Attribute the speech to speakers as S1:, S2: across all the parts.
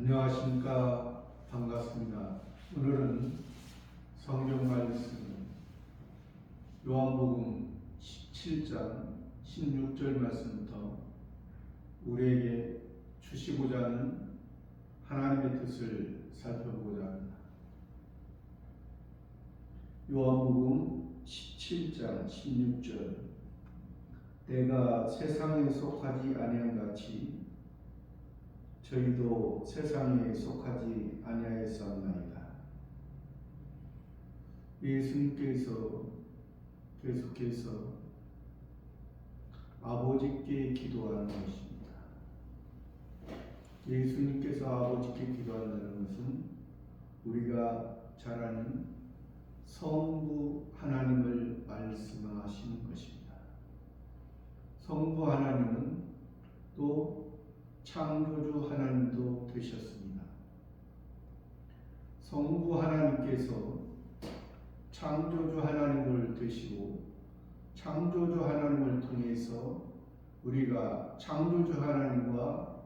S1: 안녕하십니까. 반갑습니다. 오늘은 성경 말씀 요한복음 17장 16절 말씀부터 우리에게 주시고자 하는 하나님의 뜻을 살펴보고자 합니다. 요한복음 17장 16절 내가 세상에 속하지 아니한 같이 저희도 세상에 속하지 아니하였사옵나이다. 예수님께서 계속해서 아버지께 기도하는 것입니다. 예수님께서 아버지께 기도한다는 것은 우리가 잘 아는 성부 하나님을 말씀하시는 것입니다. 성부 하나님은 또 창조주 하나님도 되셨습니다. 성부 하나님께서 창조주 하나님을 되시고 창조주 하나님을 통해서 우리가 창조주 하나님과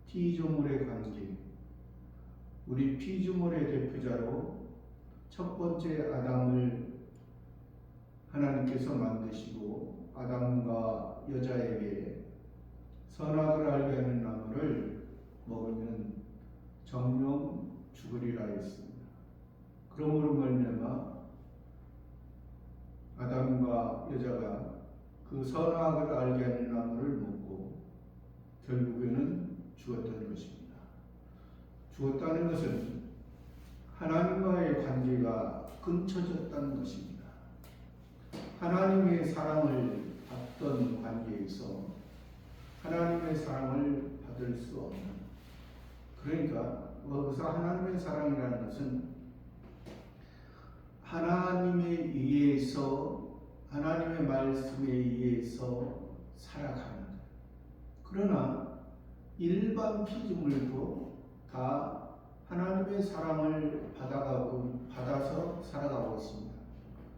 S1: 피조물의 관계, 우리 피조물의 대표자로 첫 번째 아담을 하나님께서 만드시고 아담과 여자에게 선악을 알게 하는 나무를 먹으면 정령 죽으리라 했습니다. 그러므로 말미암아 아담과 여자가 그 선악을 알게 하는 나무를 먹고 결국에는 죽었던 것입니다. 죽었다는 것은 하나님과의 관계가 끊쳐졌다는 것입니다. 하나님의 사랑을 받던 관계에서 하나님의 사랑을 받을 수 없는, 그러니까 여기서 하나님의 사랑이라는 것은 하나님에 의해서 하나님의 말씀에 의해서 살아가는, 그러나 일반 피조물도 다 하나님의 사랑을 받아서 살아가고 있습니다.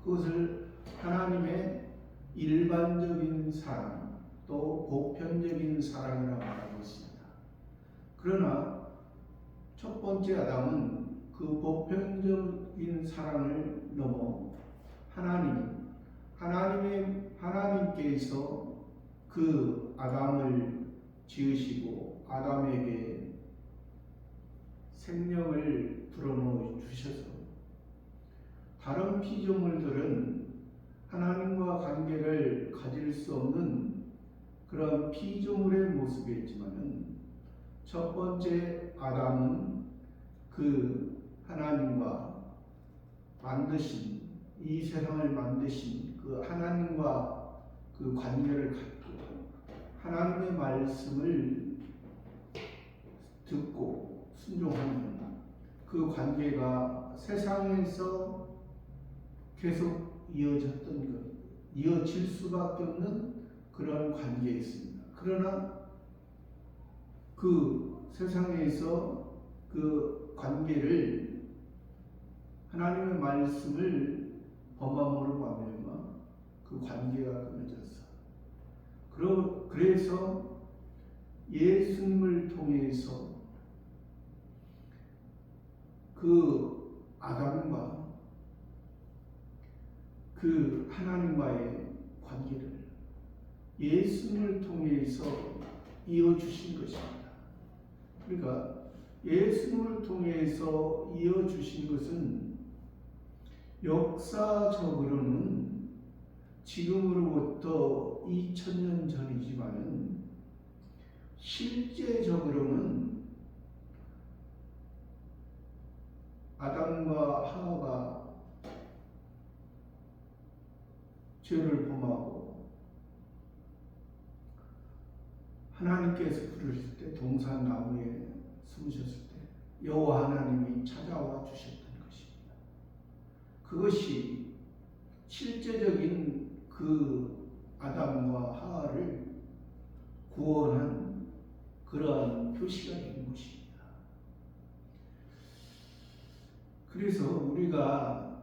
S1: 그것을 하나님의 일반적인 사랑 또 보편적인 사랑이라고 말하고 있습니다. 그러나 첫 번째 아담은 그 보편적인 사랑을 넘어 하나님께서 그 아담을 지으시고 아담에게 생명을 불어넣어 주셔서 다른 피조물들은 하나님과 관계를 가질 수 없는 그런 피조물의 모습이었지만은 첫 번째 아담은 그 하나님과 만드신, 이 세상을 만드신 그 하나님과 그 관계를 갖고 하나님의 말씀을 듣고 순종하는 그 관계가 세상에서 계속 이어졌던 것, 이어질 수밖에 없는 그런 관계에 있습니다. 그러나 그 세상에서 그 관계를 하나님의 말씀을 범함으로 말미암아 그 관계가 끊어졌어. 그래서 예수님을 통해서 그 아담과 그 하나님과의 관계를 예수님을 통해서 이어주신 것입니다. 그러니까 예수님을 통해서 이어주신 것은 역사적으로는 지금으로부터 2000년 전이지만은 실제적으로는 아담과 하와가 죄를 범하고 하나님께서 부르실 때 동산나무에 숨으셨을 때 여호와 하나님이 찾아와 주셨던 것입니다. 그것이 실제적인 그 아담과 하와를 구원한 그러한 표시가 된 것입니다. 그래서 우리가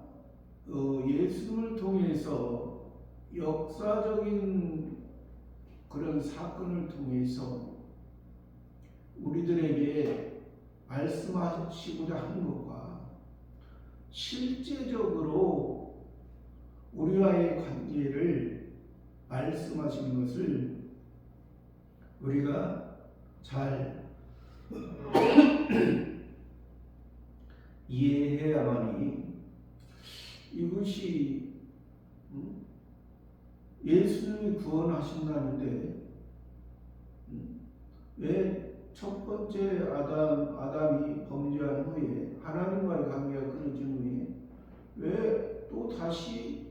S1: 예수님을 통해서 역사적인 그런 사건을 통해서 우리들에게 말씀하시고자 하는 것과 실제적으로 우리와의 관계를 말씀하시는 것을 우리가 잘 이해해야만이 이것이 예수님이 구원하신다는데 왜 첫 번째 아담이 범죄한 후에 하나님과의 관계가 끊어진 후에 왜 또 다시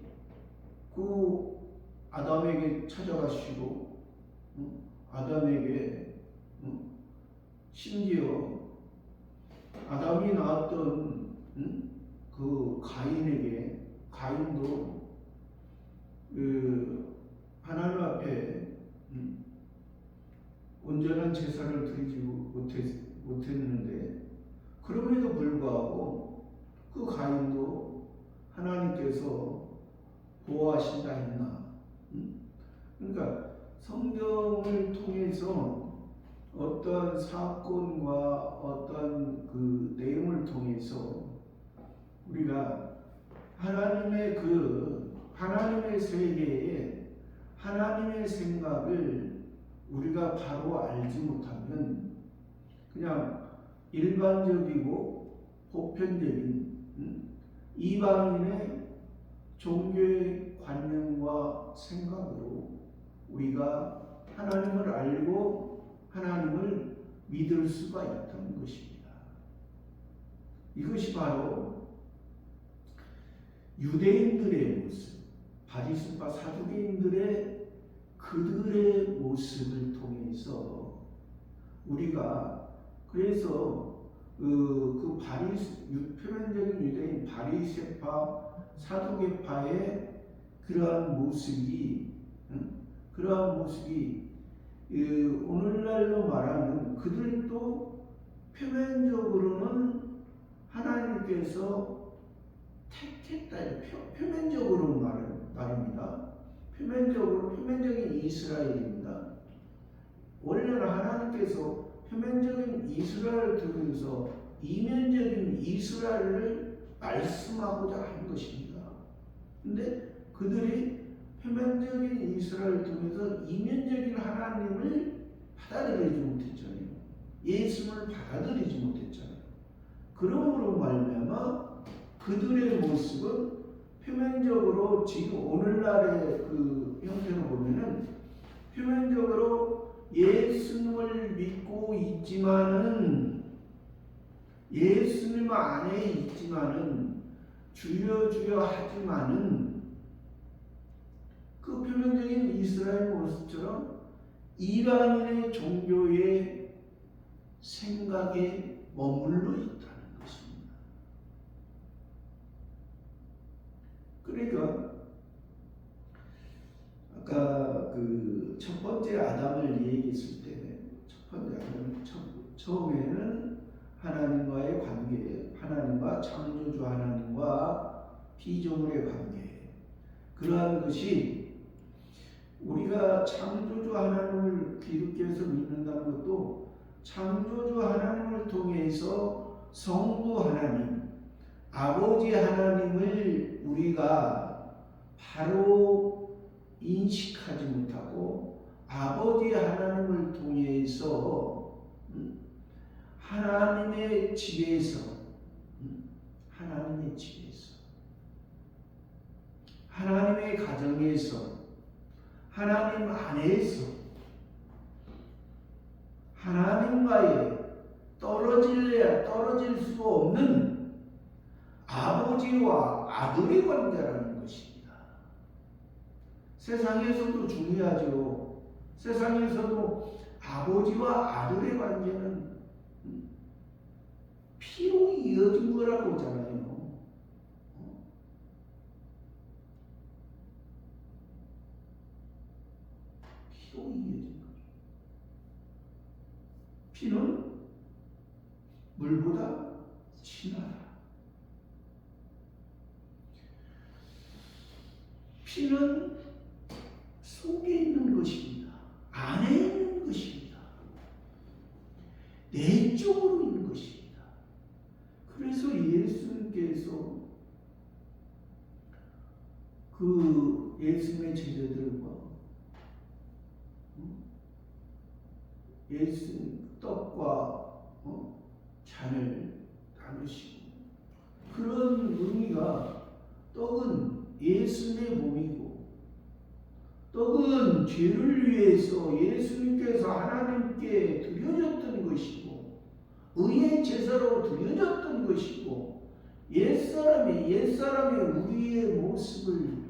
S1: 그 아담에게 찾아가시고 아담에게 심지어 아담이 낳았던 그 가인에게 가인도 그 하나님 앞에 온전한 제사를 드리지 못했는데 그럼에도 불구하고 그 가인도 하나님께서 보호하신다 했나? 그러니까 성경을 통해서 어떤 사건과 어떤 그 내용을 통해서 우리가 하나님의 세계에 하나님의 생각을 우리가 바로 알지 못하면 그냥 일반적이고 보편적인 이방인의 종교의 관념과 생각으로 우리가 하나님을 알고 하나님을 믿을 수가 있다는 것입니다. 이것이 바로 유대인들의 모습, 바리새파 사두개인들의 그들의 모습을 통해서 우리가 그래서 표면적인 유대인 바리새파 사두개파의 그러한 모습이 오늘날로 말하면 그들도 표면적으로는 하나님께서 택했다. 표면적으로 말입니다. 표면적인 이스라엘입니다. 원래는 하나님께서 표면적인 이스라엘을 두면서 이면적인 이스라엘을 말씀하고자 한 것입니다. 근데 그들이 표면적인 이스라엘을 통해서 이면적인 하나님을 받아들이지 못했잖아요. 예수를 받아들이지 못했잖아요. 그러므로 말미암아 그들의 모습은 표면적으로 지금 오늘날의 그 형태로 보면은 표면적으로 예수님을 믿고 있지만은 예수님 안에 있지만은 주여 주여 하지만은 그 표면적인 이스라엘 모습처럼 이방인의 종교의 생각에 머물러 있다는 것입니다. 그러니까 아까 그 첫 번째 아담을 얘기했을 때 첫 번째 아담은 처음에는 하나님과의 관계, 하나님과 창조주 하나님과 피조물의 관계, 그러한 것이 우리가 창조주 하나님을 기독교에서 믿는다는 것도 창조주 하나님을 통해서 성부 하나님, 아버지 하나님을 우리가 바로 인식하지 못하고 아버지 하나님을 통해서 하나님의 집에서 하나님의 가정에서 하나님 안에서 하나님과의 떨어질 수 없는 아버지와 아들의 관계라는 것입니다. 세상에서도 중요하죠. 세상에서도 아버지와 아들의 관계는 피로 이어진 거라고 하잖아요. 피로 이어진 거죠. 피는 물보다 진하다. 피는 속에 있는 것입니다. 안에 있는 것입니다. 내적으로 있는 것입니다. 그래서 예수님께서 그 예수님의 제자들과 예수 떡과 잔을 나누시고, 그런 의미가, 떡은 예수님의 몸이고 떡은 죄를 위해서 예수님께서 하나님께 드려졌던 것이고 의의 제사로 드려졌던 것이고, 옛사람이 우리의 모습을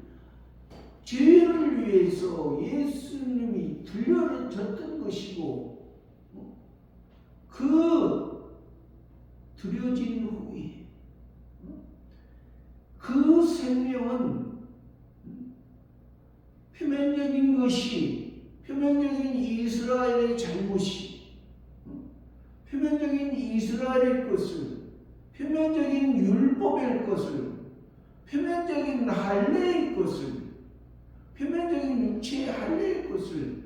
S1: 죄를 위해서 예수님이 드려졌던 것이고, 그 드려진 후에 그 생명은 표면적인 것이, 표면적인 이스라엘의 잘못이, 표면적인 이스라엘의 것을, 표면적인 율법의 것을, 표면적인 할례의 것을, 표면적인 육체의 할례의 것을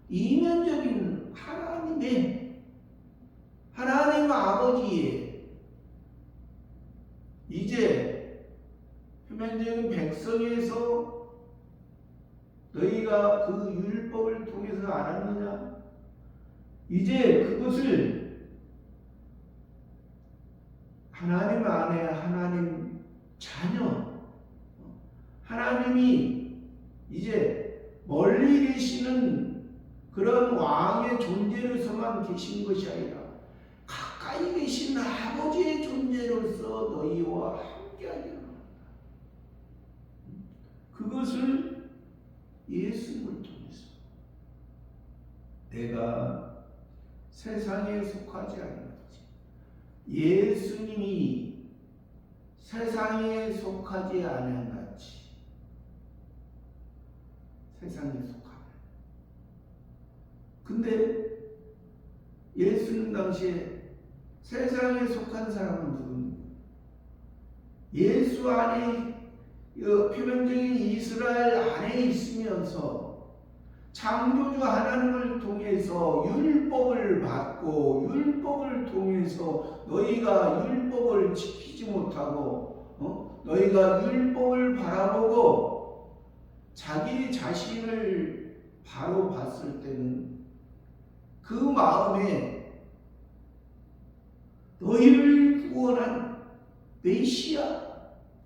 S1: 이면적인 하나님 아버지의 이제 표면적인 백성에서 너희가 그 율법을 통해서 알았느냐? 이제 그것을 하나님 안에 하나님 자녀, 하나님이 이제 멀리 계시는 그런 왕의 존재로서만 계신 것이 아니라 가까이 계신 아버지의 존재로서 너희와 함께하기를 합니다. 그것을 예수님을 통해서 내가 세상에 속하지 아니하지, 예수님이 세상에 속하지 아니하지, 세상에 속하네. 근데 예수님 당시에 세상에 속한 사람은 누굽니까? 예수 안에, 표면적인 이스라엘 안에 있으면서 창조주 하나님을 통해서 율법을 받고, 율법을 통해서 너희가 율법을 지키지 못하고 너희가 율법을 바라보고 자기 자신을 바로 봤을 때는 그 마음에 너희를 구원한 메시아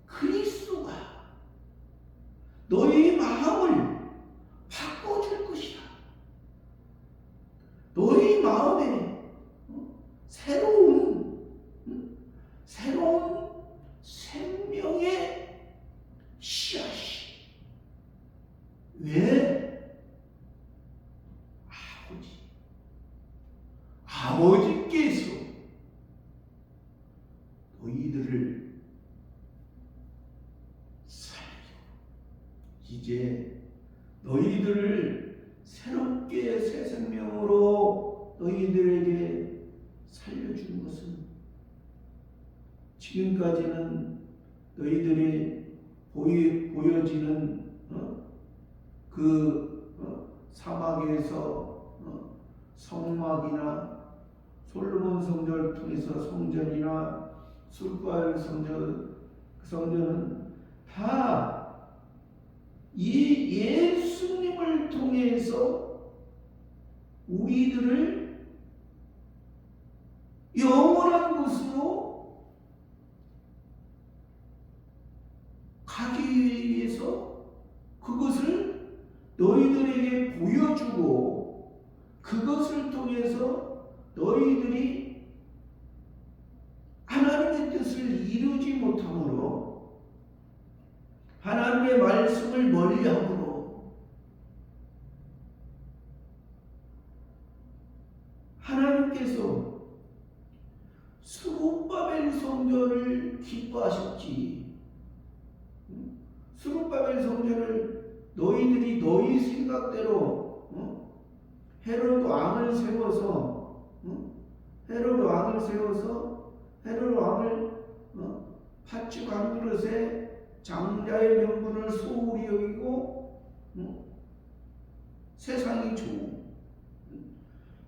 S1: 그리스도가 너희 마음을 바꿔줄 것이다. 너희 마음에 새로운 생명의 씨앗이. 왜? 아버지께서 너희들을 이제 너희들을 새롭게 새 생명으로 너희들에게 살려준 것은 지금까지는 너희들이 보여지는 사막에서 성막이나 솔로몬 성전을 통해서 성전이나 숫바엘 성전은 다 이 예수님을 통해서 우리들을 영원한 곳으로 가기 위해서 그것을 너희들에게 보여주고, 그것을 통해서 너희들이 하나님의 뜻을 이루지 못함으로, 하나님의 말씀을 멀리함으로 하나님께서 스룹바벨 성전을 기뻐하셨지. 스룹바벨 성전을 너희들이 너희 생각대로 헤롯 왕을 세워서 헤롯 왕을 팥죽 한 그릇에 장자의 명분을 소홀히 여기고 세상이 좋은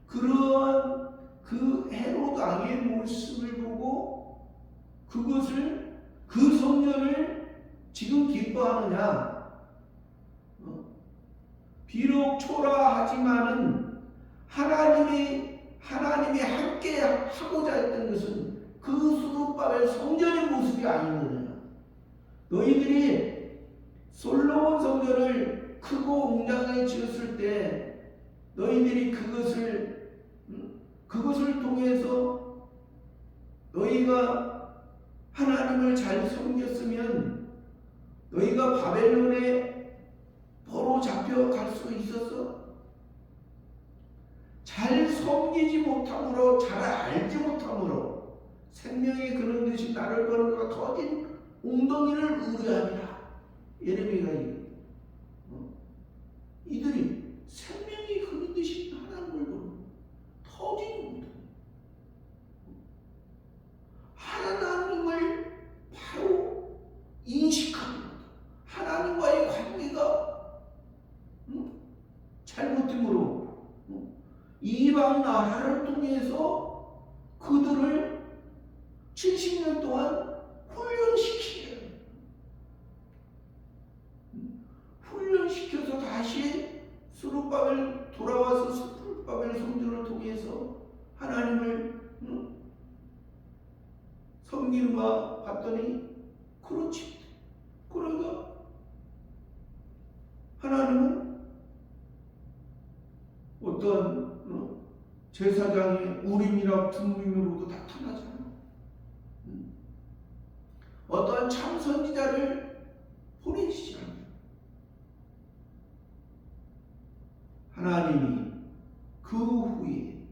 S1: 그러한 그 헤롯 왕의 모습을 보고 그 성전을 지금 기뻐하느냐? 비록 초라하지만은 하나님이 함께 하고자 했던 것은 그 수룹바벨 성전의 모습이 아니느냐. 너희들이 솔로몬 성전을 크고 웅장하게 지었을 때 너희들이 그것을 통해서 너희가 하나님을 잘 섬겼으면 너희가 바벨론에 포로 잡혀갈 수 있었어? 잘 섬기지 못함으로, 잘 알지 못함으로 생명이 그런 듯이 나를 거느가 터진 웅덩이를 우려하리라. 예레미야가 이들이 생명이 그런 듯이 하나님을 거느가 터진 웅덩이, 하나님을 바로 인식하는 것, 하나님과의 관계가 잘못됨으로 이방 나라를 통해서 그들을 70년 동안 훈련시켜서 다시 수룹바벨 돌아와서 수룹바벨 성전을 통해서 하나님을 섬기는가 봤더니 그렇지. 그러니까 하나님은 어떤 제사장의 우림이나 tum림으로도 나타나잖아. 어떠한 참 선지자를 보내시지 않아요. 하나님이 그 후에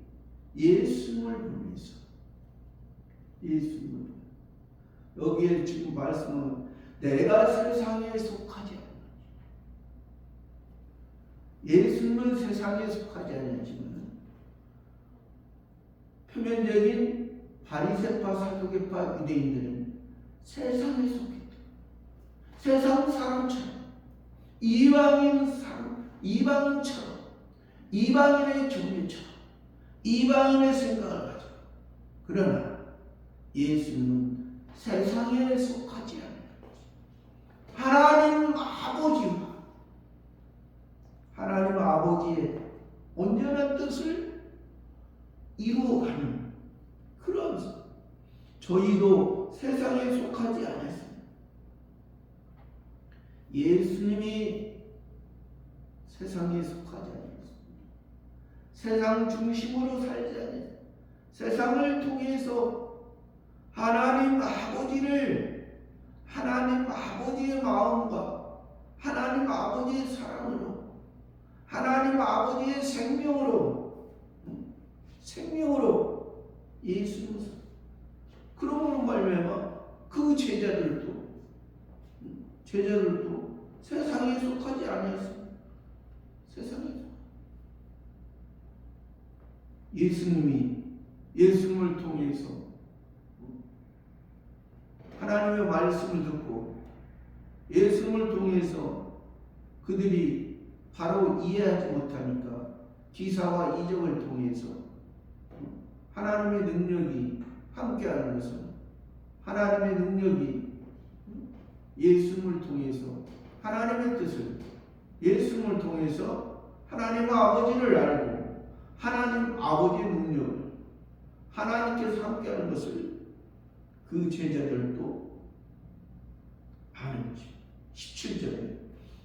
S1: 예수님을 보내서 여기에 지금 말씀은 내가 세상에 속하지 않아. 예수님은 세상에 속하지 않았지만 표면적인 바리새파, 사두개파, 유대인들은 세상에 속했다. 세상 사람처럼, 이방인처럼, 이방인의 종류처럼, 이방인의 생각을 가지고. 그러나 예수님은 세상에 속하지 않아요. 하나님 아버지의 온전한 뜻을 이루어가는 그런, 저희도 세상에 속하지 않았습니다. 예수님이 세상에 속하지 않았습니다. 세상 중심으로 살지 않았습니다. 세상을 통해서 하나님 아버지의 마음과 하나님 아버지의 사랑으로, 하나님 아버지의 생명으로 예수님을, 그러므로 말미암아 그 제자들도 세상에 속하지 아니었습니다. 세상에 예수님을 통해서 하나님의 말씀을 듣고 예수님을 통해서 그들이 바로 이해하지 못하니까 기사와 이적을 통해서 하나님의 능력이 함께하는 것은, 하나님의 능력이 예수님을 통해서 하나님의 뜻을, 예수님을 통해서 하나님 아버지를 알고 하나님 아버지의 능력을, 하나님께서 함께하는 것을 그 제자들도 아는 것입니다. 17절에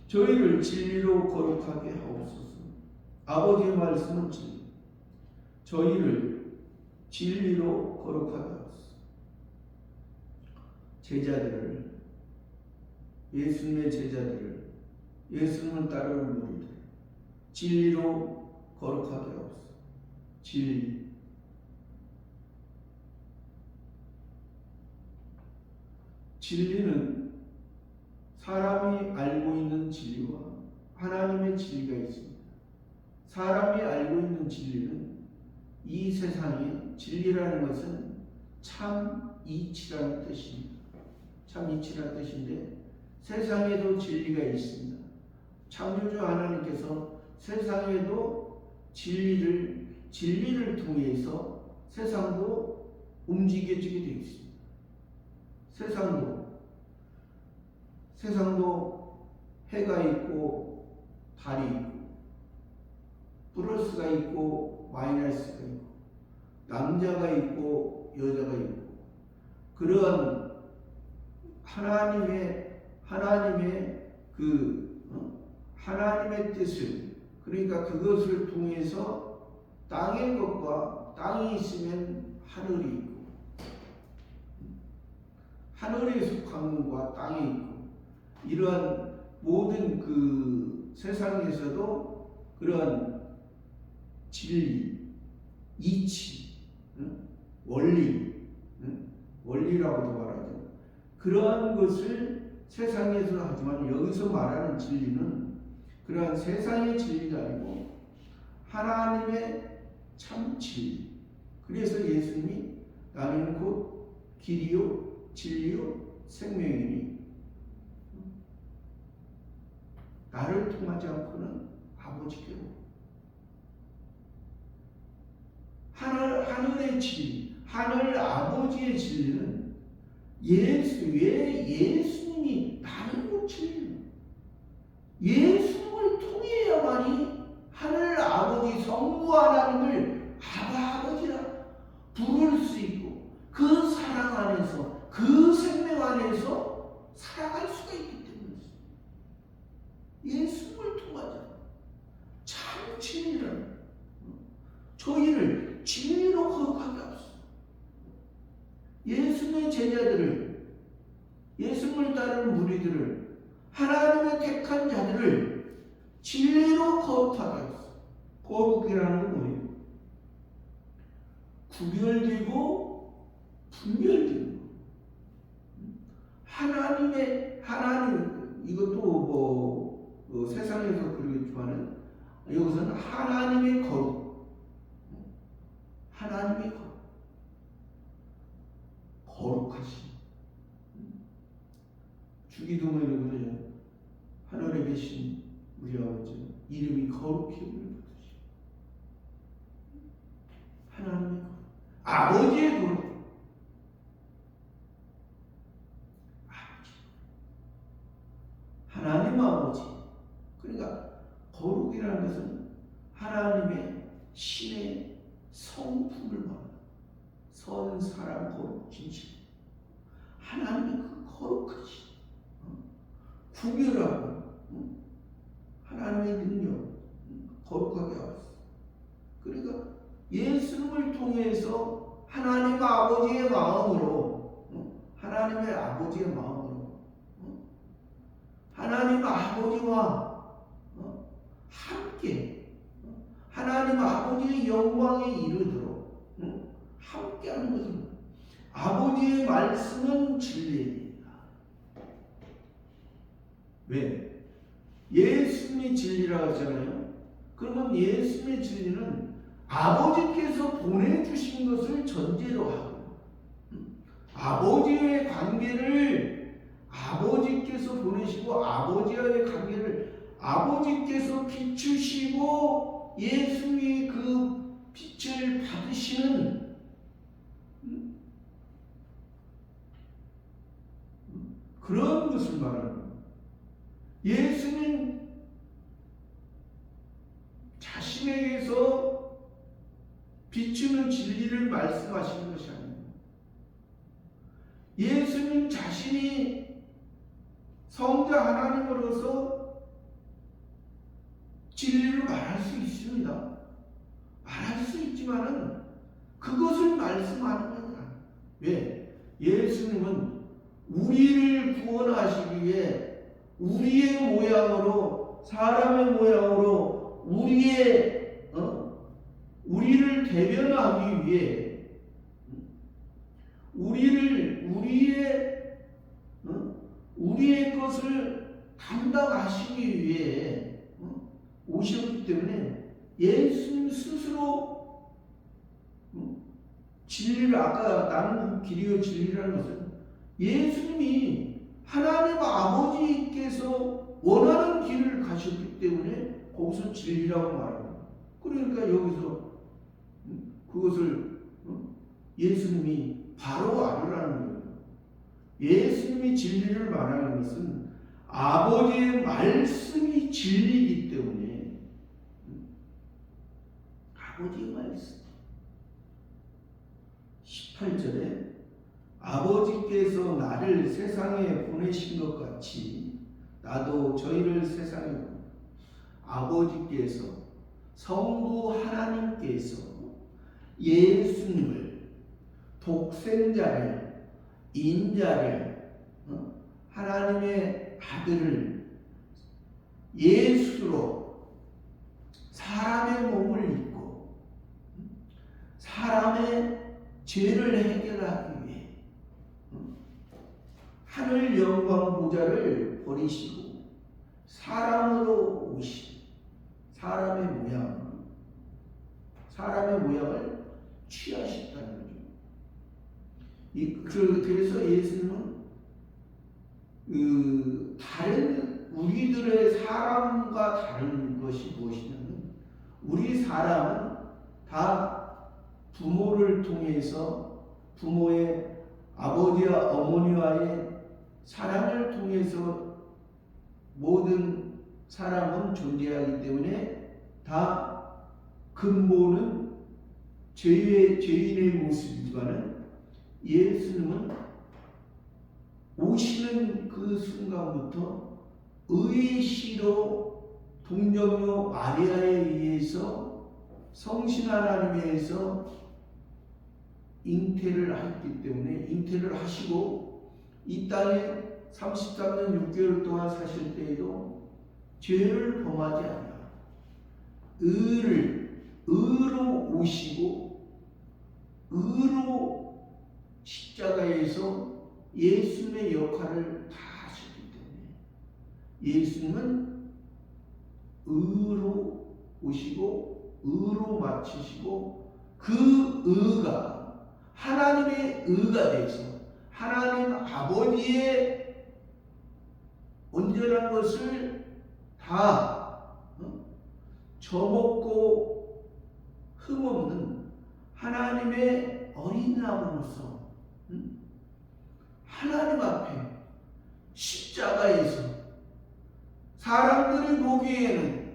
S1: 저희를 진리로 거룩하게 하옵소서. 아버지의 말씀은 진리, 저희를 진리로 거룩하게 하옵소서. 예수님의 제자들을, 예수님을 따르는 무리들 진리로 거룩하게 하옵소서. 진리는 사람이 알고 있는 진리와 하나님의 진리가 있습니다. 사람이 알고 있는 진리는, 이 세상의 진리라는 것은 참 이치라는 뜻입니다. 참 이치라는 뜻인데, 세상에도 진리가 있습니다. 창조주 하나님께서 세상에도 진리를 통해서 세상도 움직여지게 되어 있습니다. 세상도 해가 있고 달이 있고 플러스가 있고 마이너스가 있고 남자가 있고 여자가 있고 그런 하나님의 뜻을 그러니까 그것을 통해서 땅의 것과 땅이 있으면 하늘이 있고 하늘에 속한 것과 땅이 있고 이러한 모든 그 세상에서도 그런 진리, 이치, 원리, 원리라고도 말하죠. 그러한 것을 세상에서 하지만 여기서 말하는 진리는 그러한 세상의 진리가 아니고 하나님의 참 진리. 그래서 예수님이 나는 곧 길이요 진리요 생명이니 나를 통하지 않고는 아버지께로 하늘의 진리, 하늘 아버지의 진리는 왜 예수님이 나는 곧 진리 예수님을 통해야만이 하늘 아버지 성부 하나님을 아버지라 부를 수 있고 그 사랑 안에서 그 생명 안에서 살아갈 수가 있기 때문이죠. 예수님을 통하자 참 진리라는 저희를 진리로 거룩하게 하소서. 예수님의 제자들을 예수님을 따르는 무리들을 하나님의 택한 자들을 진리로 거룩하게 하소서. 거룩이라는 건 뭐예요? 구별되고 분별되고 하나님 이것도 세상에서 그러겠지만은 여기서는 하나님의 거룩 거룩하신 주기도문에 그러죠. 하늘에 계신 우리 아버지 이름이 거룩히 여김을 받으시고 하나님의 거룩 아버지의 거룩 하나님 아버지 그러니까 거룩이라는 것은 하나님의 신의 성품을 말합니다. 선, 사랑, 거룩, 진실 하나님의 그 거룩하신 구별하고 하나님의 능력 거룩하게 하셨어. 그러니까 예수님을 통해서 하나님 아버지의 마음으로 하나님의 아버지의 마음으로 하나님 아버지와 함께 하나님 아버지의 영광에 이르도록 함께하는 것입니다. 아버지의 말씀은 진리입니다. 왜? 예수님이 진리라고 하잖아요. 그러면 예수님의 진리는 아버지께서 보내주신 것을 전제로 하고 아버지의 관계를 아버지께서 보내시고 아버지와의 관계를 아버지께서 비추시고 예수님이 그 빛을 받으시는 그런 것을 말하는 거예요. 예수님 자신에게서 비추는 진리를 말씀하시는 것이 아닙니다. 예수님 자신이 성자 하나님으로서 진리를 말할 수 있습니다. 말할 수 있지만은 그것을 말씀하는 건 아니에요. 왜? 예수님은 우리를 구원하시기 위해 우리의 모양으로 사람의 모양으로 우리를 대변하기 위해 우리의 것을 담당하시기 위해 오셨기 때문에 예수님 스스로 진리를 아까 나는 길이요 진리라는 것은 예수님이 하나님 아버지께서 원하는 길을 가셨기 때문에 거기서 진리라고 말합니다. 그러니까 여기서 그것을 예수님이 바로 알으라는 거예요. 예수님이 진리를 말하는 것은 아버지의 말씀이 진리이기 때문에 아버지의 말씀 18절에 아버지께서 나를 세상에 보내신 것 같이 나도 저희를 세상에 보내. 아버지께서 성부 하나님께서 예수님을 독생자를 인자를 하나님의 아들을 예수로 사람의 몸을 입고 사람의 죄를 해결하기 위해 하늘 영광 보좌를 버리시고 사람으로 오신 사람의 모양을 취하셨다는 거죠. 그래서 예수님은 다른 우리들의 사람과 다른 것이 무엇이냐면 우리 사람은 다 부모를 통해서 부모의 아버지와 어머니와의 사랑을 통해서 모든 사람은 존재하기 때문에 다 근본은 죄인의 모습이지만은 예수님은 오시는 그 순간부터 의시로 동정녀 마리아에 의해서 성신 하나님에 의해서 잉태를 했기 때문에 잉태를 하시고 이 땅에 33년 6개월 동안 사실 때에도 죄를 범하지 않아 의로 오시고 의로 십자가에서 예수님의 역할을 다 하셨기 때문에 예수님은 의로 오시고 의로 마치시고 그 의가 하나님의 의가 돼서 하나님 아버지의 온전한 것을 다 저먹고 흠없는 하나님의 어린 양으로서 하나님 앞에 십자가에서 사람들이 보기에는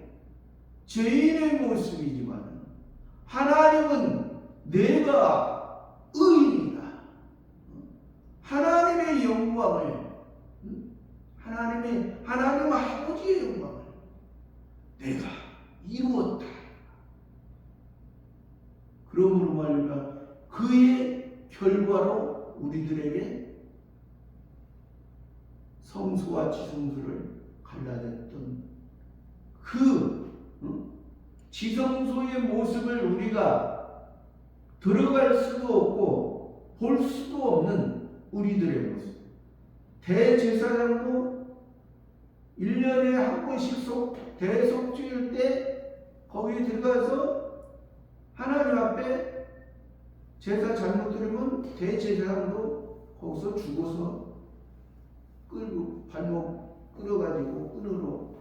S1: 죄인의 모습이지만 하나님은 내가 의인이다. 하나님의 영광을 하나님 아버지의 영광을 내가 이루었다. 그러므로 말미암아 그의 결과로 우리들에게 성소와 지성소를 갈라졌던 그 지성소의 모습을 우리가 들어갈 수도 없고 볼 수도 없는 우리들의 모습. 대제사장도 1년에 한 번씩 대속죄일 때 거기에 들어가서 하나님 앞에 제사 잘못 들으면 대제사장도 거기서 죽어서 끌고 발목 끌어가지고 끈으로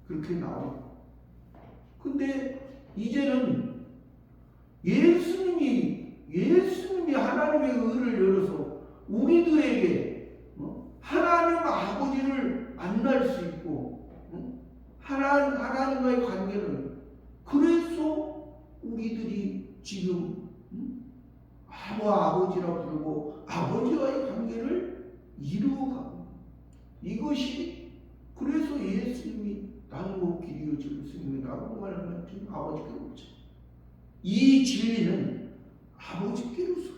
S1: 그렇게 나오고. 근데 이제는 예수님이 하나님의 의를 열어서 우리들에게 하나님 아버지를 만날 수 있고 하나님과의 관계를 그래서 우리들이 지금 아버지라 부르고 아버지와의 관계를 이루어가고 이것이 그래서 예수님이 나는 곧 길이요 진리라고 말하면 지금 아버지께로 오죠. 이 진리는 아버지께로서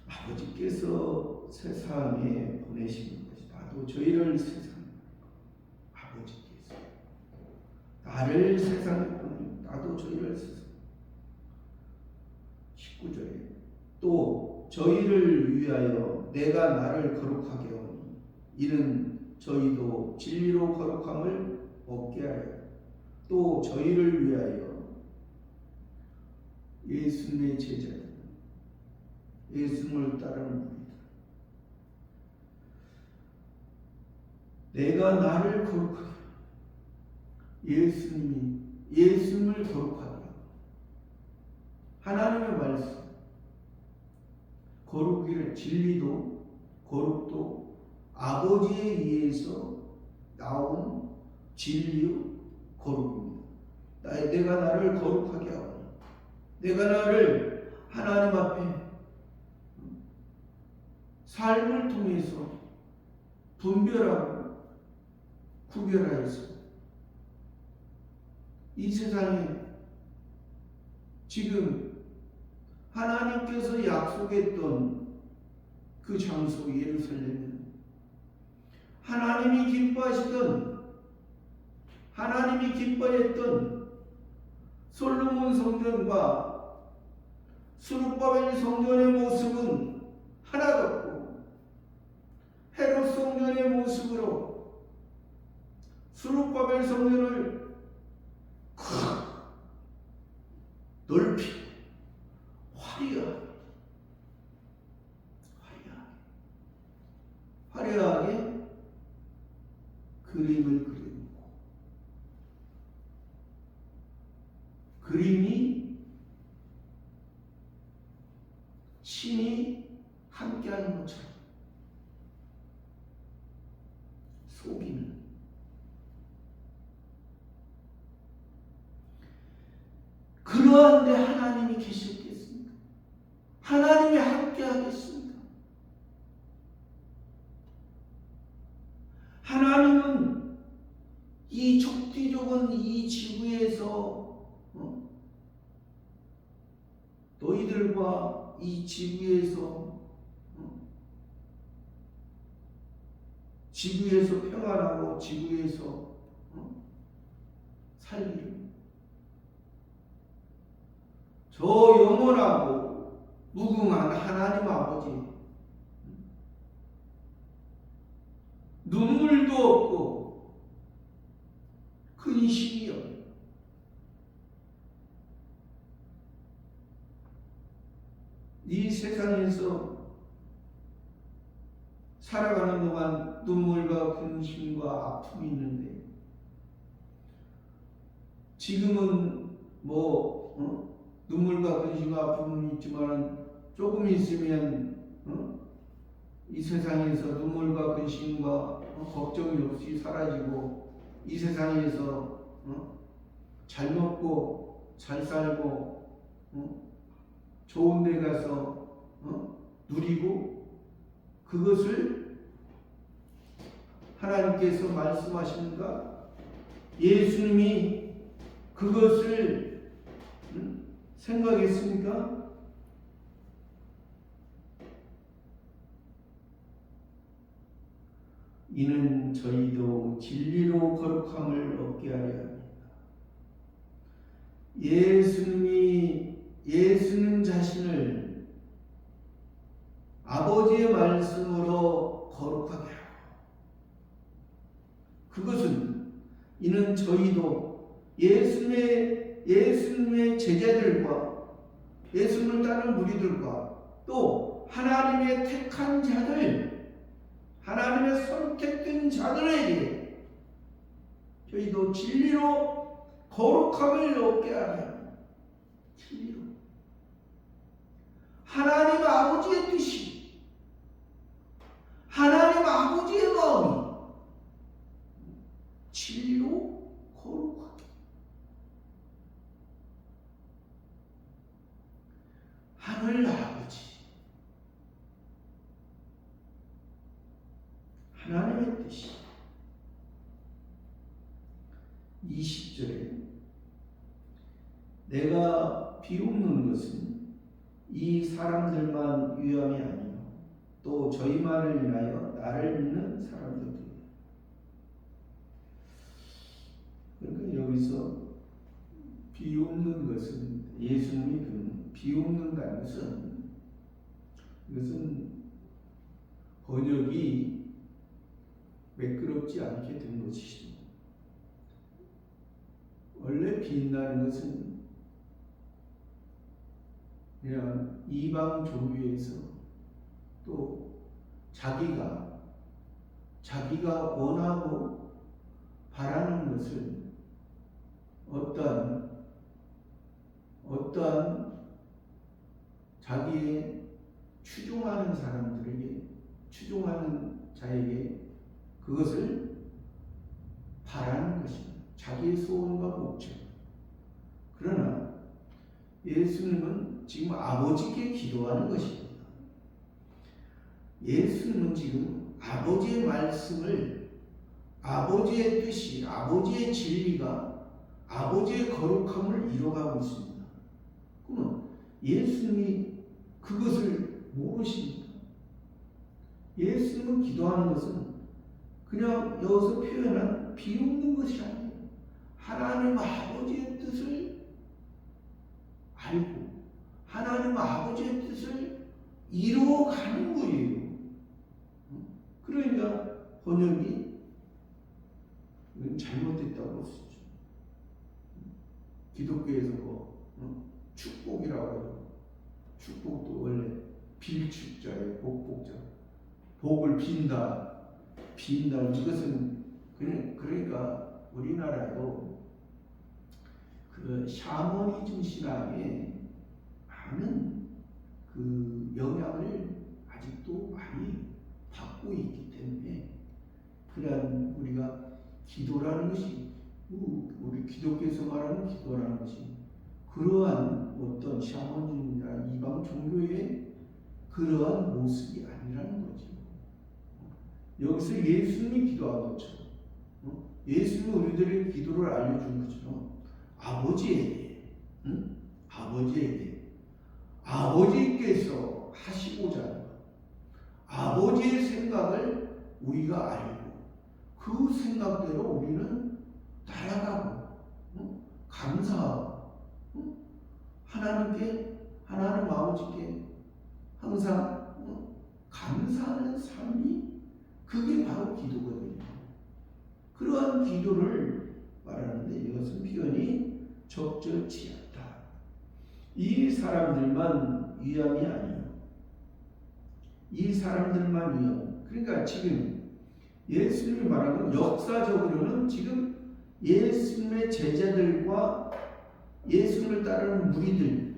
S1: 아버지께서 세상에 보내신 것이 나도 저희를 세상에 아버지께서 나를 세상에 보내신 나도 저희를 세상에 19절에 또 저희를 위하여 내가 나를 거룩하게 하니 이는 저희도 진리로 거룩함을 얻게 하여 또 저희를 위하여 예수님의 제자들 예수님을 따르는 분이다. 내가 나를 거룩하게 예수님을 거룩하게 하나님의 말씀, 거룩이를 진리도 거룩도 아버지에 의해서 나온 진리요 거룩입니다. 내가 나를 거룩하게 하고 내가 나를 하나님 앞에 삶을 통해서 분별하고 구별하여서 이 세상에 지금 하나님께서 약속했던 그 장소 예루살렘은 하나님이 기뻐했던 솔로몬 성전과 스룹바벨 성전의 모습은 하나같고 헤롯 성전의 모습으로 스룹바벨 성전을 넓히 화려하게 그림을 그리고 그림이 신이 함께하는 것처럼 속이는 그러한데 하나님이 계셨겠습니까? 하나님이 함께하겠습니까? 하나님은 이 좁디좁은 이 지구에서 너희들과 이 지구에서 평안하고 지구에서 살기를 저 영원하고 무궁한 하나님 아버지 눈물도 없고 근심이요 이 세상에서 살아가는 동안 눈물과 근심과 아픔이 있는데 지금은 눈물과 근심과 아픔이 있지만 조금 있으면 이 세상에서 눈물과 근심과 걱정이 없이 사라지고 이 세상에서 잘 먹고 잘 살고 좋은 데 가서 누리고 그것을 하나님께서 말씀하십니까? 예수님이 그것을 생각했습니까? 이는 저희도 진리로 거룩함을 얻게 하려 합니다. 예수님 자신을 아버지의 말씀으로 거룩하게 하고 그것은 이는 저희도 예수님의 제자들과 예수님을 따르는 무리들과 또 하나님의 택한 자들 하나님의 선택된 자들에게 저희도 진리로 거룩함을 얻게 하려 진리로 하나님 아버지의 뜻이 하나님 아버지의 마음이 진리로 거룩하게 하늘 아버지 하나님의 뜻이 20절에 내가 비웃는 것은 이 사람들만 위함이 아니요 또 저희만을 인하여 나를 믿는 사람들도 그러니까 여기서 비웃는 것은 예수님이 비웃는다는 것은 이것은 번역이 매끄럽지 않게 된 것이죠. 원래 비웃다는 것은 그냥 이방 종교에서 또 자기가 원하고 바라는 것을 어떠한 자기의 추종하는 사람들에게, 추종하는 자에게 그것을 바라는 것입니다. 자기의 소원과 목적. 그러나 예수님은 지금 아버지께 기도하는 것입니다. 예수님은 지금 아버지의 말씀을, 아버지의 뜻이, 아버지의 진리가, 아버지의 거룩함을 이뤄가고 있습니다. 그러면 예수님이 그것을 모르십니까? 예수님은 기도하는 것은 그냥 여기서 표현한 비웃는 것이 아니에요. 하나님 아버지의 뜻을 알고 하나님 아버지의 뜻을 이루어가는 거예요. 그러니까 번역이 잘못됐다고 할 수 있죠. 기독교에서 축복이라고 해요. 축복도 원래 빌축자예요. 복복자. 복을 빈다. 이것은 그러니까 우리나라도 그 샤머니즘 신앙에 많은 그 영향을 아직도 많이 받고 있기 때문에, 그러한 우리가 기도라는 것이, 우리 기독교에서 말하는 기도라는 것이 그러한 어떤 샤머니즘이나 이방 종교의 그러한 모습이 아니라는 거죠. 여기서 예수님이 기도한 것처럼, 예수님이 우리들에게 기도를 알려준 것처럼 아버지께서 하시고자 하는 것, 아버지의 생각을 우리가 알고 그 생각대로 우리는 따라가고 감사하고 하나님 아버지께 항상 감사하는 삶이, 그게 바로 기도거든요. 그러한 기도를 말하는데 이것은 표현이 적절치 않다. 이 사람들만 위함이 아니에요. 이 사람들만 위함. 그러니까 지금 예수님이 말하는 역사적으로는 지금 예수님의 제자들과 예수님을 따르는 무리들,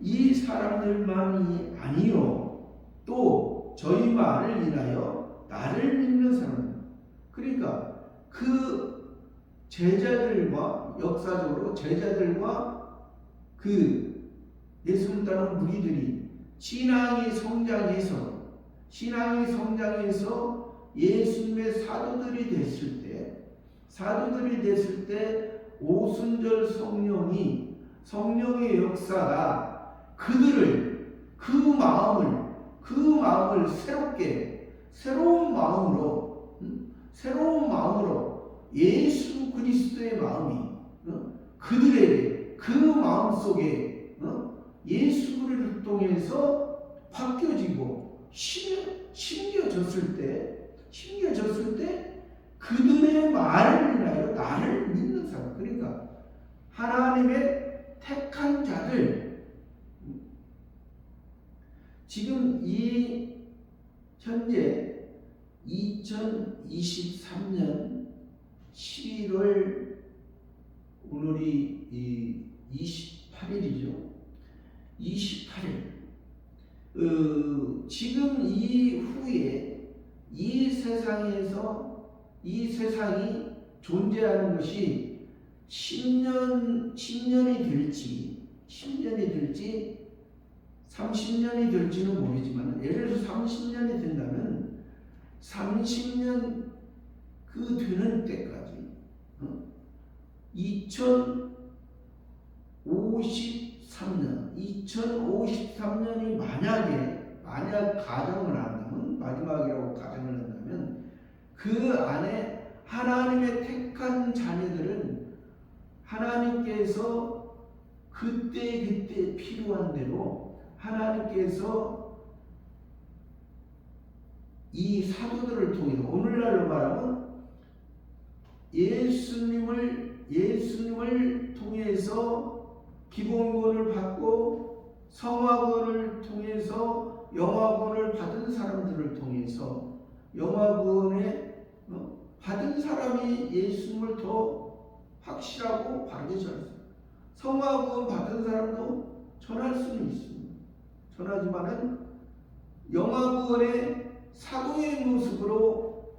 S1: 이 사람들만이 아니요, 또 저희 말을 인하여 나를 믿는 사람. 그러니까 그 제자들과, 역사적으로 제자들과 그 예수님 따르는 무리들이 신앙이 성장해서 예수님의 사도들이 됐을 때 오순절 성령의 역사가 그들을, 그 마음을 새로운 마음으로 예수 그리스도의 마음이 그들에게, 그 마음 속에 예수 그리스도를 통해서 바뀌어지고 심겨졌을 때 그들의 말을 인하여 나를 믿는 사람. 그러니까 하나님의 택한 자들, 지금 이 현재 2023년 11월, 오늘이 28일이죠. 28일. 지금 이후에 이 세상이 존재하는 것이 10년이 될지 30년이 될지는 모르지만, 예를 들어서 30년이 된다면 30년 그 되는 때까지 2053년이 만약 가정을 한다면, 마지막이라고 가정을 한다면, 그 안에 하나님의 택한 자녀들은 하나님께서 그때 필요한 대로 하나님께서 이 사도들을 통해, 오늘날로 말하면 예수님을 통해서 기본권을 받고 성화권을 통해서 영화권을 받은 사람들을 통해서, 영화권에 받은 사람이 예수님을 더 확실하고 바르게 전했습니다. 성화권 받은 사람도 전할 수는 있습니다. 전하지만은 영화부원의 사도의 모습으로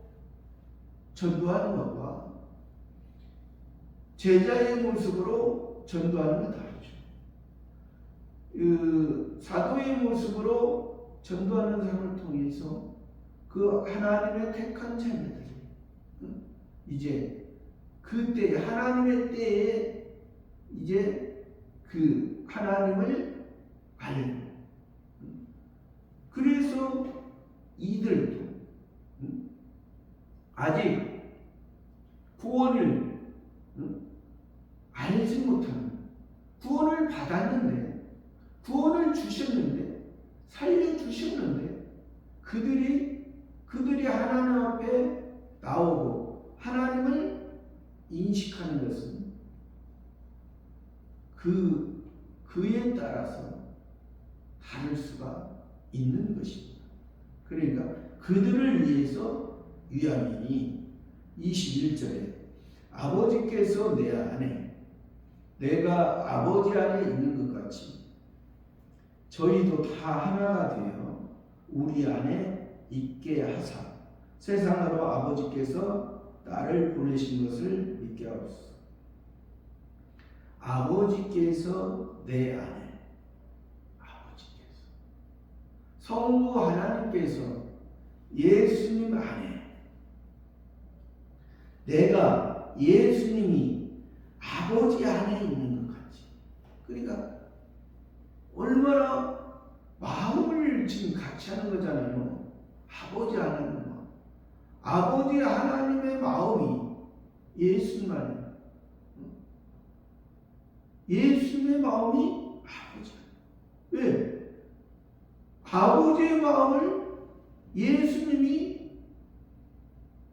S1: 전도하는 것과 제자의 모습으로 전도하는 건 다르죠. 그 사도의 모습으로 전도하는 사람을 통해서 그 하나님의 택한 자녀들이 이제 그때 하나님의 때에 이제 그 하나님을 알고, 그래서 이들도 아직 구원을 알지 못하는, 구원을 받았는데, 구원을 주셨는데, 살려주셨는데, 그들이 하나님 앞에 나오고 하나님을 인식하는 것은 그에 따라서 다를 수가 있는 것입니다. 그러니까 그들을 위해서 유아민이 21절에 아버지께서 내 안에, 내가 아버지 안에 있는 것 같이 저희도 다 하나가 되어 우리 안에 있게 하사 세상으로 아버지께서 나를 보내신 것을 믿게 하옵소서. 아버지께서 내 안에, 아버지께서, 성부 하나님께서 예수님 안에, 내가 예수님이 아버지 안에 있는 것 같이, 그러니까 얼마나 마음을 지금 같이 하는 거잖아요. 아버지 안에 있는 마음, 아버지 하나님의 마음이 예수님 안에, 예수님의 마음이 아버지. 왜? 아버지의 마음을 예수님이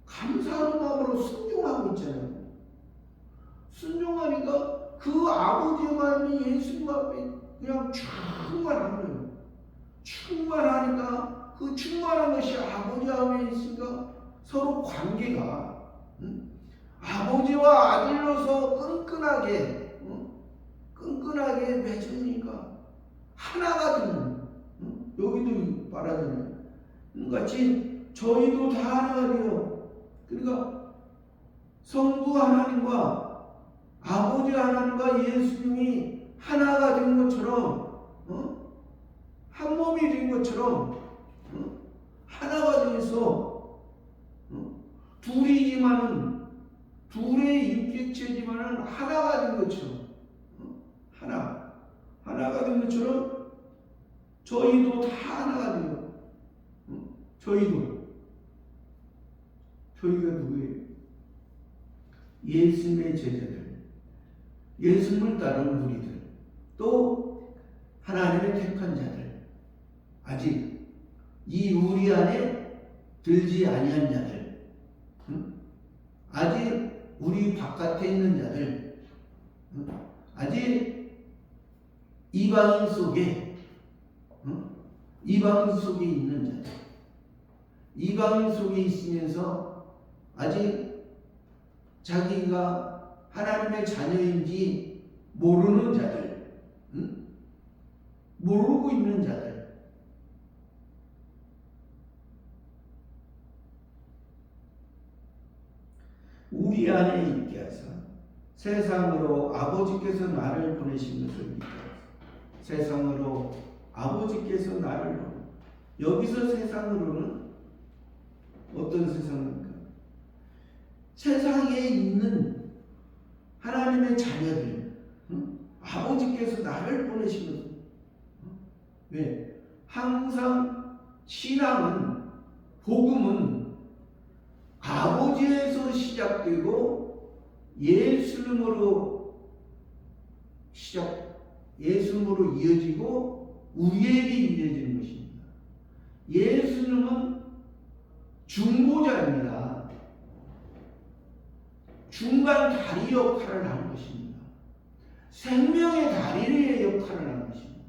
S1: 감사하는 마음으로 순종하고 있잖아요. 순종하니까 그 아버지의 마음이 예수님 앞에 그냥 충만한 거예요. 충만하니까 그 충만한 것이 아버지 안에 있으니까 서로 관계가 아버지와 아들로서 끈끈하게 맺으니까 하나가 되는, 여기도 말하잖아요. 같이 저희도 다 하나가 돼요. 그러니까 성부 하나님과 아버지 하나님과 예수님이 하나가 된 것처럼, 한 몸이 된 것처럼, 하나가 돼서, 둘이지만은, 둘의 인격체지만은 하나가 된 것처럼, 하나가 된 것처럼 저희도 다 하나가 돼요. 저희가 누구예요? 예수님의 제자들, 예수님을 따르는 무리들, 또 하나님의 택한 자들, 아직 이 우리 안에 들지 아니한 자들, 아직 우리 바깥에 있는 자들, 아직 이방인 속에 있는 자들, 이방인 속에 있으면서 아직 자기가 하나님의 자녀인지 모르는 자들, 모르고 있는 자들, 우리 안에 있게 하사 세상으로 아버지께서 나를 보내신 것을 믿게 하사. 세상으로 아버지께서 나를 보내. 여기서 세상으로는 어떤 세상입니까? 세상에 있는 하나님의 자녀들, 아버지께서 나를 보내신 것을. 왜? 항상 신앙은, 복음은 아버지에서 시작되고 예수님으로 이어지고 우리에게 이어지는 것입니다. 예수님은 중보자입니다. 중간 다리 역할을 하는 것입니다. 생명의 다리의 역할을 하는 것입니다.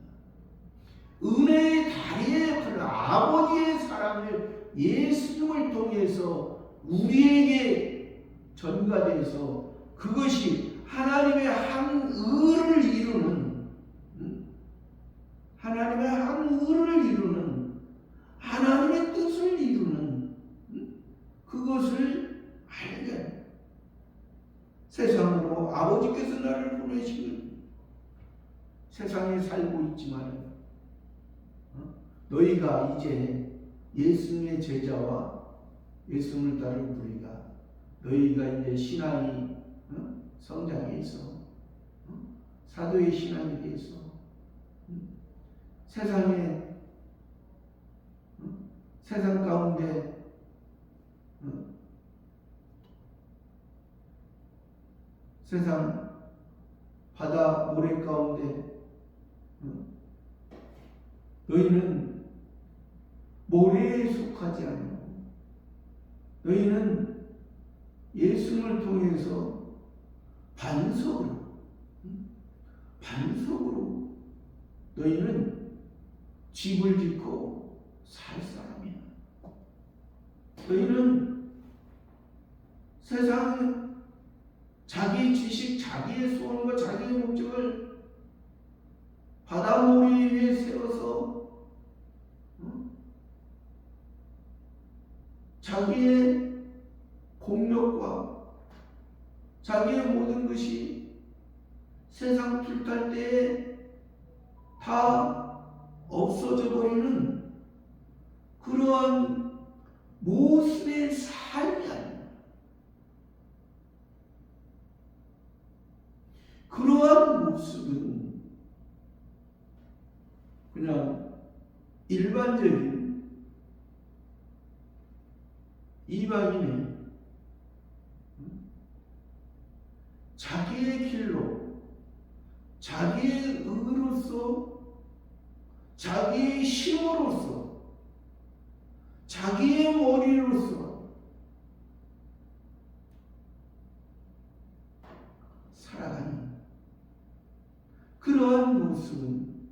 S1: 은혜의 다리의 역할을, 아버지의 사랑을 예수님을 통해서 우리에게 전가돼서 그것이 하나님의 한 의를 이루는, 하나님의 한 바로 아버지께서 나를 보내시고 세상에 살고 있지만 너희가 이제 예수님의 제자와 예수님을 따르는 우리가 너희가 이제 신앙이 성장해 있어. 사도의 신앙에 대해서 세상 가운데 세상 바다 모래 가운데 너희는 모래에 속하지 않고 너희는 예수님을 통해서 반석으로 너희는 집을 짓고 살 사람이야. 너희는 세상 자기의 지식, 자기의 소원과 자기의 목적을 바다 모래 위에 세워서 자기의 공력과 자기의 모든 것이 세상 불탈 때에 다 없어져 버리는 그러한 모습의 삶이 아닙니다. 그러한 모습은 그냥 일반적인 이방인의 자기의 길로 자기의 의로서 자기의 힘으로서 자기의 머리로서 살아가는 그러한 모습은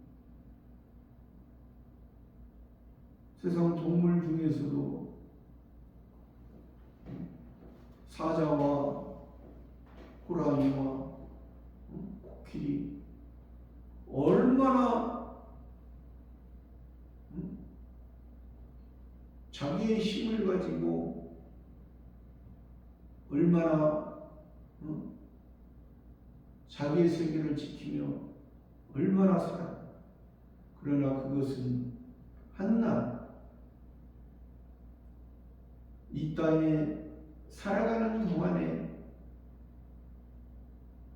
S1: 세상 동물 중에서도 사자와 호랑이와 코끼리 얼마나 자기의 힘을 가지고 얼마나 자기의 세계를 지키며 얼마나 살아. 그러나 그것은 한낱 이 땅에 살아가는 동안에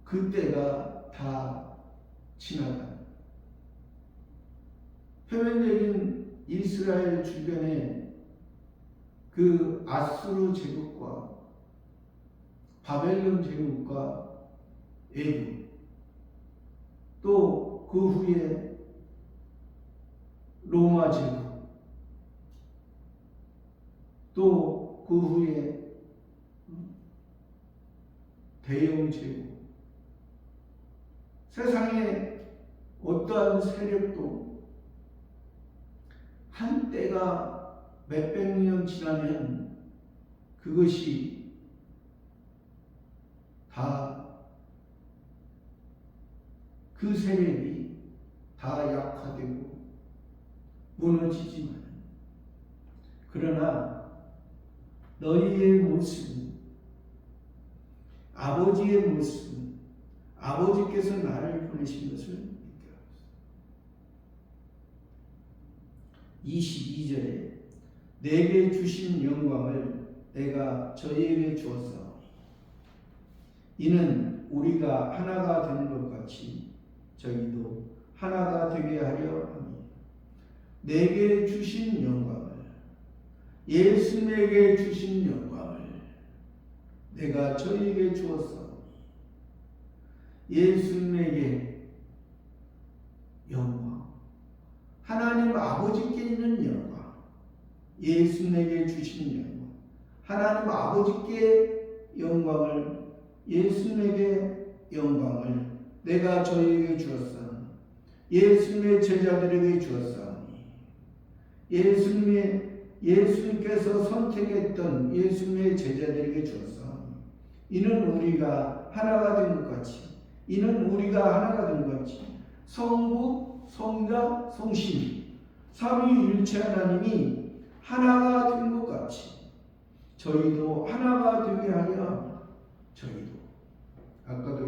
S1: 그때가 다 지나가. 표면적인 이스라엘 주변에 그 아수르 제국과 바벨론 제국과 애굽 또 그 후에 로마 제국 또 그 후에 대영 제국 세상에 어떠한 세력도 한때가 몇백 년 지나면 그것이 다 그 세력이 다 약화되고 무너지지만 그러나 너희의 모습은 아버지의 모습은 아버지께서 나를 보내신 것을 믿게 하소서. 22절에 내게 주신 영광을 내가 저희에게 주었사오니 이는 우리가 하나가 된 것 같이 저희도 하나가 되게 하려 함이라. 내게 주신 영광을 예수님에게 주신 영광을 내가 저희에게 주었사오니 예수님에게 영광 하나님 아버지께 있는 영광 예수님에게 주신 영광 하나님 아버지께 영광을 예수님에게 영광을 내가 저희에게 주었사오니 예수님의 제자들에게 주었사오니 예수님께서 선택했던 예수님의 제자들에게 주었사오니 이는 우리가 하나가 된 것 같이 이는 우리가 하나가 된 것 같이 성부 성자 성신 삼위일체 하나님이 하나가 된 것 같이 저희도 하나가 되게 하려 저희도 아까도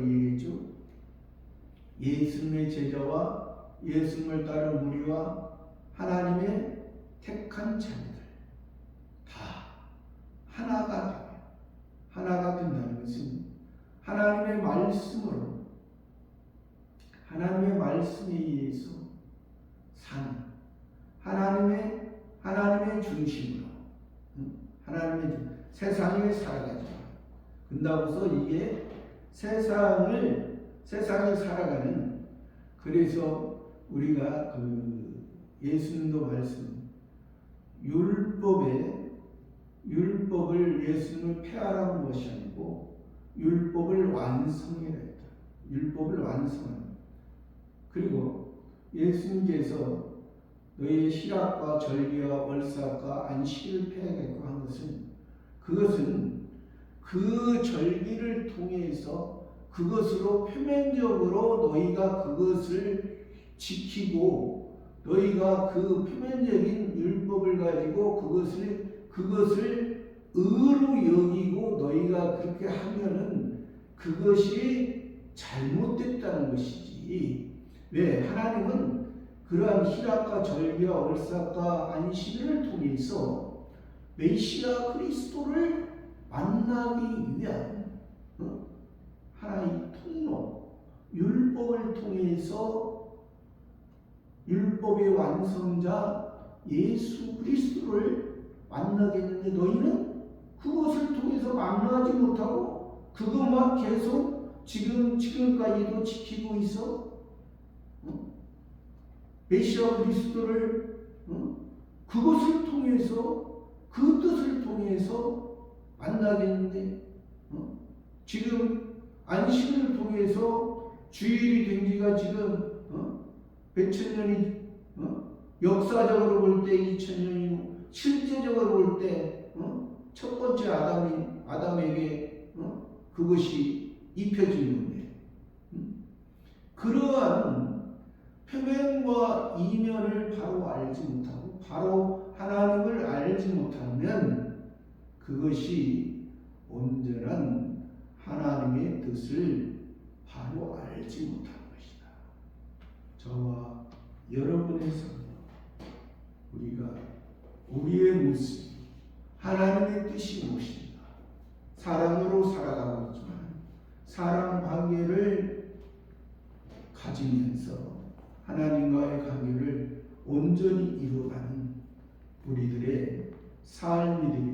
S1: 예수님의 제자와 예수님을 따른 무리와 하나님의 택한 자녀들 다 하나가 돼요. 하나가 된다는 것은 하나님의 말씀으로, 하나님의 말씀에 의해서 사는 하나님의 중심으로, 세상에 살아가죠. 근다고서 이게 세상에 살아가는, 그래서 우리가 예수님도 말씀, 율법을 예수님을 폐하라는 것이 아니고 율법을 완성해라 했다. 율법을 완성하는. 그리고 예수님께서 너희의 실학과 절기와 월삭과 안식일을 폐하겠고 한 것은, 그것은 그 절기를 통해서 그것으로 표면적으로 너희가 그것을 지키고, 너희가 그 표면적인 율법을 가지고 그것을 의로 여기고 너희가 그렇게 하면은 그것이 잘못됐다는 것이지. 왜? 하나님은 그러한 희락과 절기와 월삭과 안식일을 통해서 메시아 그리스도를 만나기 위한 하나의 통로, 율법을 통해서 율법의 완성자 예수 그리스도를 만나겠는데, 너희는 그것을 통해서 만나지 못하고 그것만 계속 지금까지도 지키고 있어. 메시아 그리스도를 그것을 통해서, 그 뜻을 통해서 만나겠는데, 지금 안식을 통해서 주일이 된 지가 지금 몇천 년이, 역사적으로 볼 때 2000년이고 실제적으로 볼 때 첫 번째 아담에게 그것이 입혀진 건데, 그러한 표면과 이면을 바로 알지 못하고 바로 하나님을 알지 못하면 그것이 온전한 하나님의 뜻을 바로 알지 못하는 것이다. 저와 여러분의 삶, 우리가 우리의 모습, 하나님의 뜻이 무엇인가, 사랑으로 살아가고 있지만 사랑 관계를 가지면서 하나님과의 관계를 온전히 이루어가는 우리들의 삶이 되기